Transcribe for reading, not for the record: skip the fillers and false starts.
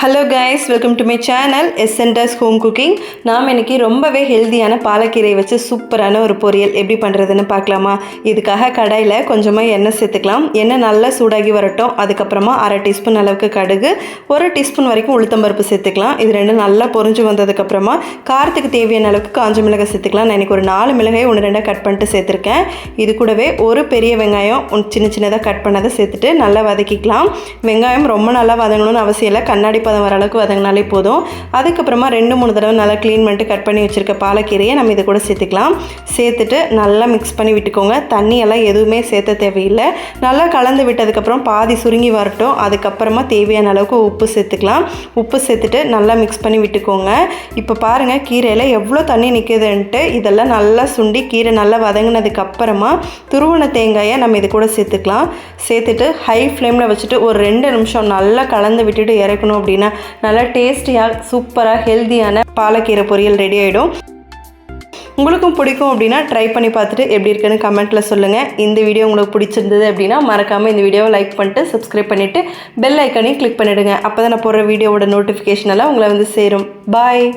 Hello guys, welcome to my channel எஸ்என்டஸ் home cooking. நாம் இன்றைக்கி ரொம்பவே ஹெல்த்தியான பாலக்கீரை வச்சு சூப்பரான ஒரு பொரியல் எப்படி பண்ணுறதுன்னு பார்க்கலாமா? இதுக்காக கடாயில் கொஞ்சமாக எண்ணெய் சேர்த்துக்கலாம். எண்ணெய் நல்லா சூடாகி வரட்டும். அதுக்கப்புறமா 1/2 டீஸ்பூன் அளவுக்கு கடுகு, 1 டீஸ்பூன் வரைக்கும் உளுத்தம்பருப்பு சேர்த்துக்கலாம். இது ரெண்டும் நல்லா பொரிஞ்சு வந்ததுக்கப்புறமா காரத்துக்கு தேவையான அளவுக்கு காஞ்ச மிளகாய் சேர்த்துக்கலாம். நான் இன்றைக்கி ஒரு 4 மிளகாய் 1-2 கட் பண்ணிட்டு சேர்த்துருக்கேன். இது கூடவே ஒரு பெரிய வெங்காயம் சின்ன சின்னதாக கட் பண்ணதை சேர்த்துட்டு நல்லா வதக்கிக்கலாம். வெங்காயம் ரொம்ப நல்லா வதங்கணும்னு அவசியம் இல்லை, கண்ணாடி பதம் வர அளவுக்கு வதங்கினாலே போதும். அதுக்கப்புறமா 2-3 தடவை நல்லா க்ளீன் பண்ணிட்டு கட் பண்ணி வச்சுருக்க பாலக்கீரையை நம்ம இது கூட சேர்த்துக்கலாம். சேர்த்துட்டு நல்லா மிக்ஸ் பண்ணி விட்டுக்கோங்க. தண்ணியெல்லாம் எதுவுமே சேர்த்த தேவையில்லை. நல்லா கலந்து விட்டதுக்கப்புறம் பாதி சுருங்கி வரட்டும். அதுக்கப்புறமா தேவையான அளவுக்கு உப்பு சேர்த்துக்கலாம். உப்பு சேர்த்துட்டு நல்லா மிக்ஸ் பண்ணி விட்டுக்கோங்க. இப்போ பாருங்கள் கீரையில் எவ்வளோ தண்ணி நிற்குதுன்ட்டு. இதெல்லாம் நல்லா சுண்டி கீரை நல்லா வதங்கினதுக்கப்புறமா துருவன தேங்காயை நம்ம இது கூட சேர்த்துக்கலாம். சேர்த்துட்டு ஹை ஃப்ளேமில் வச்சுட்டு ஒரு 2 நிமிஷம் நல்லா கலந்து விட்டுட்டு இறக்கணும். அப்படின்னா நல்லா டேஸ்டியாக சூப்பராக ஹெல்த்தியான பாலக்கீரை பொரியல் ரெடி ஆகிடும். உங்களுக்கும் பிடிக்கும் அப்படின்னா ட்ரை பண்ணி பார்த்துட்டு எப்படி இருக்குன்னு கமெண்ட்டில் சொல்லுங்கள். இந்த வீடியோ உங்களுக்கு பிடிச்சிருந்தது அப்படின்னா மறக்காமல் இந்த வீடியோவை லைக் பண்ணிட்டு சப்ஸ்கிரைப் பண்ணிவிட்டு பெல் ஐக்கானையும் கிளிக் பண்ணிவிடுங்க. அப்போ தான் நான் போடுற வீடியோவோட நோட்டிஃபிகேஷன் எல்லாம் உங்களை வந்து சேரும். பாய்.